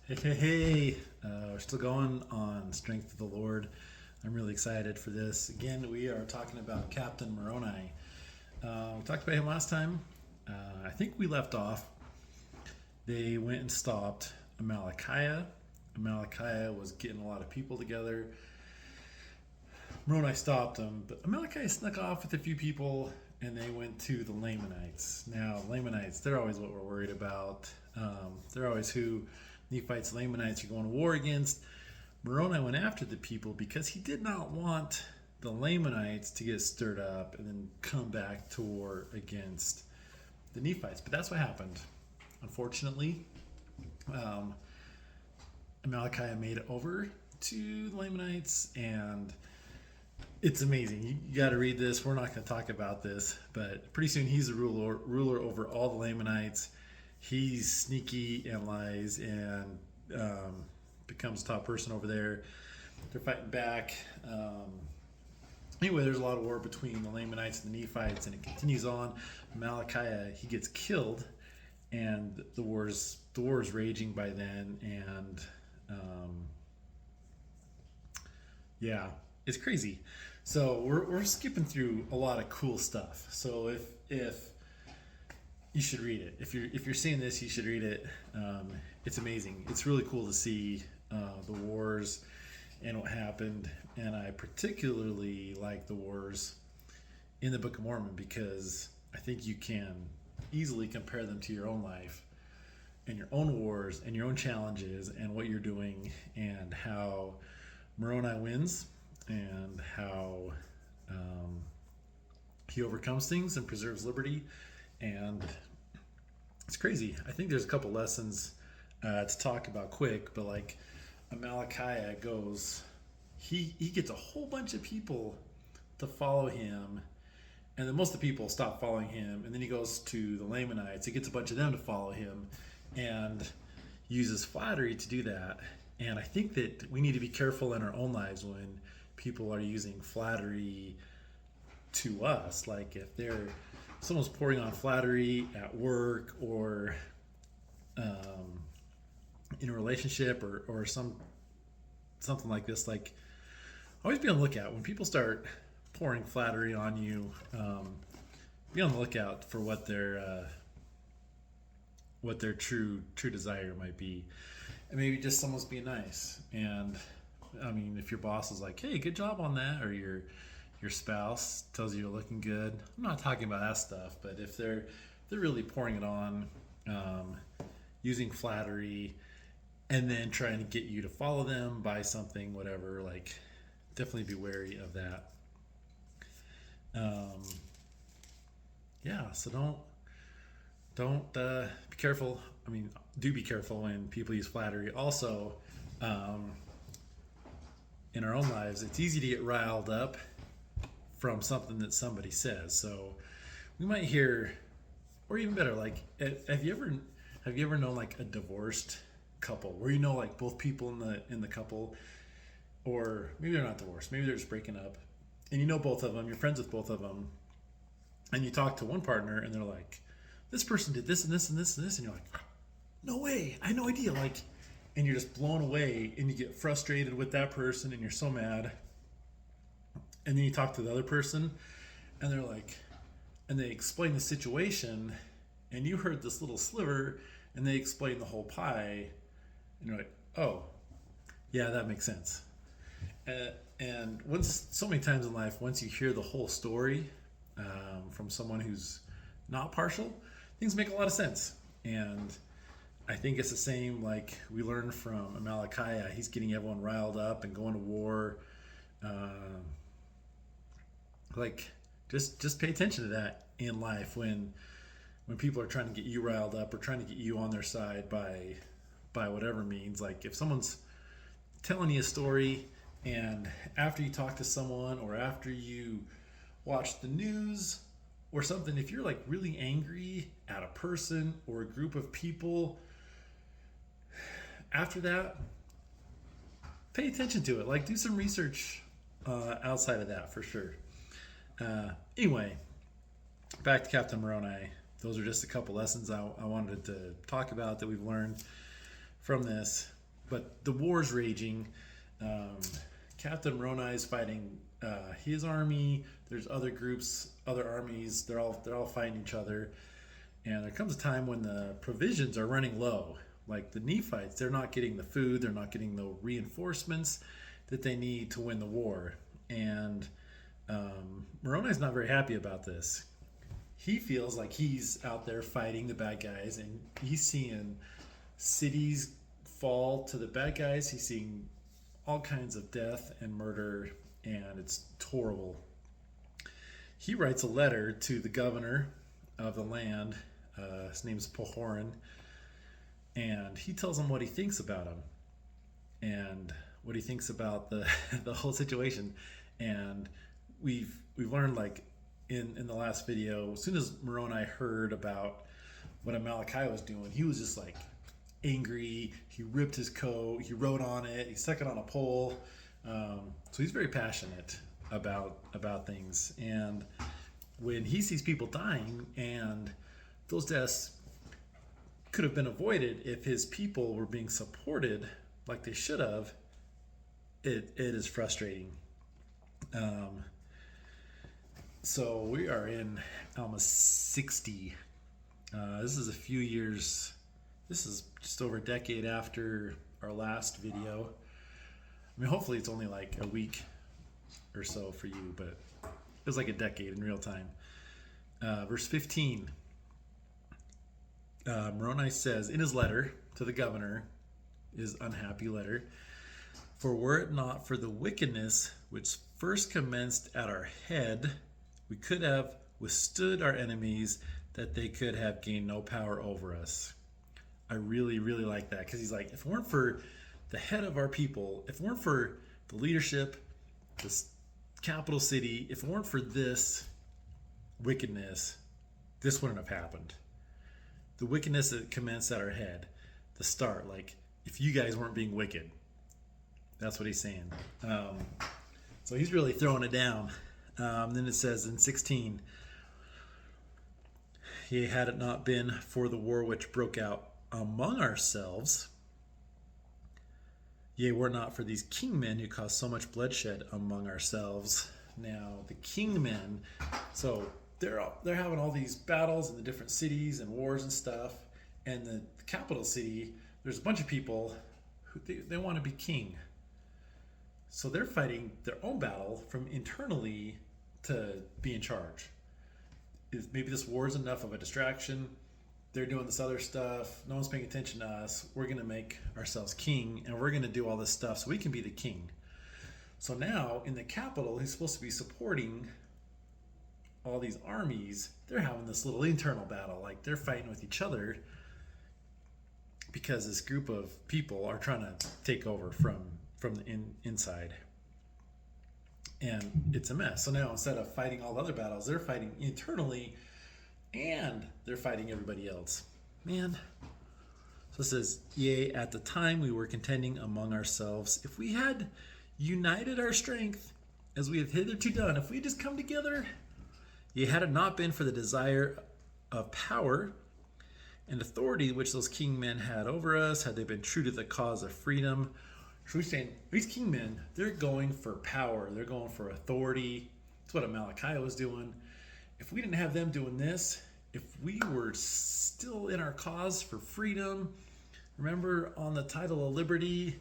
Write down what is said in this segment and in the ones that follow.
Hey. We're still going on Strength of the Lord. I'm really excited for this. Again, we are talking about Captain Moroni. We talked about him last time. I think we left off. They went and stopped Amalickiah. Amalickiah was getting a lot of people together. Moroni stopped them, but Amalickiah snuck off with a few people and they went to the Lamanites. Now, Lamanites, they're always what we're worried about. They're always who Nephites, Lamanites are going to war against. Moroni went after the people because he did not want the Lamanites to get stirred up and then come back to war against the Nephites. But that's what happened. Unfortunately, Amalickiah made it over to the Lamanites, and it's amazing. You got to read this. We're not going to talk about this, but pretty soon he's the ruler over all the Lamanites. He's sneaky and lies and becomes the top person over there. They're fighting back. Anyway, there's a lot of war between the Lamanites and the Nephites, and it continues on. Amalickiah, he gets killed, and the war is raging by then, and yeah, it's crazy. So we're skipping through a lot of cool stuff. So if you should read it. If you're seeing this, you should read it. It's amazing. It's really cool to see the wars and what happened. And I particularly like the wars in the Book of Mormon because I think you can easily compare them to your own life and your own wars and your own challenges and what you're doing and how Moroni wins and how he overcomes things and preserves liberty. And it's crazy. I think there's a couple lessons to talk about quick, but like Amalickiah goes, he gets a whole bunch of people to follow him, and then most of the people stop following him, and then he goes to the Lamanites. He gets a bunch of them to follow him and uses flattery to do that. And I think that we need to be careful in our own lives when people are using flattery to us. Like if someone's pouring on flattery at work or in a relationship or something like this, like always be on the lookout when people start pouring flattery on you. Be on the lookout for what their true desire might be, and maybe just someone's being nice. And I mean, if your boss is like, "Hey, good job on that," or your spouse tells you you're looking good. I'm not talking about that stuff, but if they're really pouring it on, using flattery, and then trying to get you to follow them, buy something, whatever, like definitely be wary of that. Yeah, so don't be careful. I mean, do be careful when people use flattery. Also, in our own lives, it's easy to get riled up from something that somebody says. So we might hear, or even better, like have you ever known like a divorced couple where you know like both people in the couple, or maybe they're not divorced, maybe they're just breaking up, and you know both of them, you're friends with both of them, and you talk to one partner and they're like, this person did this and this and this and this, and you're like, no way, I had no idea, like, and you're just blown away and you get frustrated with that person and you're so mad. And then you talk to the other person and they're like, and they explain the situation, and you heard this little sliver and they explain the whole pie, and you're like, oh yeah, that makes sense. And so many times in life, once you hear the whole story from someone who's not partial, things make a lot of sense. And I think it's the same, like we learned from Amalickiah. He's getting everyone riled up and going to war. Like just pay attention to that in life when people are trying to get you riled up or trying to get you on their side by whatever means. Like if someone's telling you a story, and after you talk to someone or after you watch the news or something, if you're like really angry at a person or a group of people, after that, pay attention to it. Like do some research outside of that for sure. Anyway, back to Captain Moroni. Those are just a couple lessons I wanted to talk about that we've learned from this. but the war's raging. Um, Captain Moroni is fighting his army. There's other groups, other armies. They're all fighting each other. And there comes a time when the provisions are running low. Like the Nephites, they're not getting the food. They're not getting the reinforcements that they need to win the war. And Moroni's not very happy about this. He feels like he's out there fighting the bad guys, and he's seeing cities fall to the bad guys. He's seeing all kinds of death and murder, and it's horrible. He writes a letter to the governor of the land. His name is Pahoran, and he tells him what he thinks about him and what he thinks about the the whole situation. And we've learned, like in the last video, as soon as Moroni heard about what Amaleki was doing, he was just like angry. He ripped his coat, he wrote on it, he stuck it on a pole. So he's very passionate about things. And when he sees people dying, and those deaths could have been avoided if his people were being supported like they should have, it is frustrating. So we are in Alma 60. This is a few years, this is just over a decade after our last video. I mean, hopefully it's only like a week or so for you, but it was like a decade in real time. Verse 15. Moroni says in his letter to the governor, his unhappy letter, "For were it not for the wickedness which first commenced at our head, we could have withstood our enemies, that they could have gained no power over us." I really, really like that, because he's like, if it weren't for the head of our people, if it weren't for the leadership, this capital city, if it weren't for this wickedness, this wouldn't have happened. The wickedness that commenced at our head, the start, like if you guys weren't being wicked, that's what he's saying. So he's really throwing it down. Then it says in 16, "Yea, had it not been for the war which broke out among ourselves, yea, were not for these kingmen who caused so much bloodshed among ourselves." Now, the kingmen, so they're having all these battles in the different cities and wars and stuff, and the capital city, there's a bunch of people who they want to be king. So they're fighting their own battle from internally to be in charge. If maybe this war is enough of a distraction, they're doing this other stuff, no one's paying attention to us, we're going to make ourselves king, and we're going to do all this stuff so we can be the king. So now in the capital, he's supposed to be supporting all these armies. They're having this little internal battle, like they're fighting with each other because this group of people are trying to take over from the inside, and it's a mess. So now instead of fighting all the other battles, they're fighting internally, and they're fighting everybody else. Man. So it says, "Yea, at the time we were contending among ourselves, if we had united our strength as we have hitherto done, if we just come together, yea, had it not been for the desire of power and authority which those king men had over us, had they been true to the cause of freedom." So he's saying these king men, they're going for power, they're going for authority. That's what Amaleki was doing. If we didn't have them doing this, if we were still in our cause for freedom, remember on the title of liberty,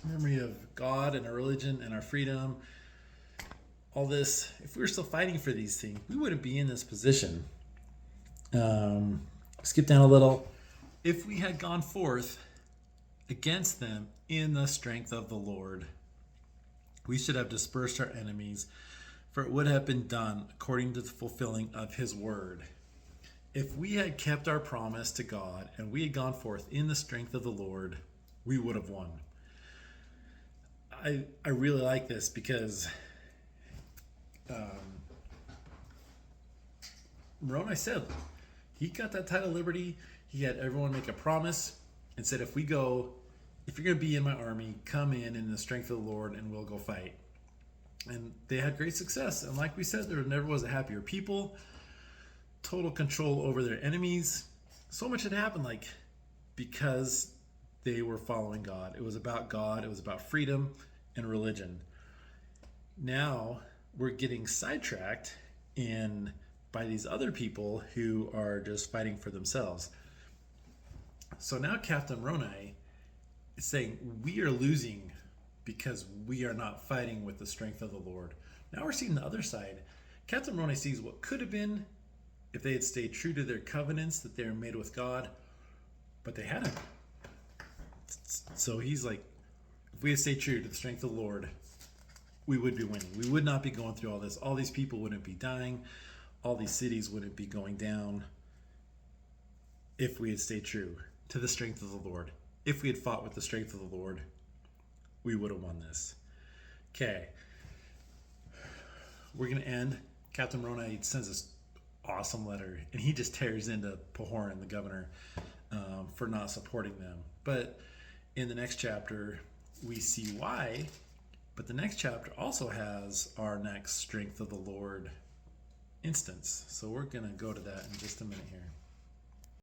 memory of God and our religion and our freedom, all this, if we were still fighting for these things, we wouldn't be in this position. Skip down a little. "If we had gone forth against them in the strength of the Lord, we should have dispersed our enemies, for it would have been done according to the fulfilling of his word." If we had kept our promise to God and we had gone forth in the strength of the Lord, we would have won. I really like this because Moroni said he got that title of liberty. He had everyone make a promise and said, if you're going to be in my army, come in the strength of the Lord and we'll go fight. And they had great success. And like we said, there never was a happier people. Total control over their enemies. So much had happened, like, because they were following God. It was about God. It was about freedom and religion. Now we're getting sidetracked in by these other people who are just fighting for themselves. So now Captain Moroni is saying we are losing because we are not fighting with the strength of the Lord. Now we're seeing the other side. Captain Moroni sees what could have been if they had stayed true to their covenants that they were made with God, but they hadn't. So he's like, if we had stayed true to the strength of the Lord, we would be winning. We would not be going through all this. All these people wouldn't be dying. All these cities wouldn't be going down if we had stayed true to the strength of the Lord. If we had fought with the strength of the Lord, we would have won this. Okay. We're going to end. Captain Moroni sends this awesome letter, and he just tears into Pahoran, the governor, for not supporting them. But in the next chapter, we see why. But the next chapter also has our next strength of the Lord instance. So we're going to go to that in just a minute here.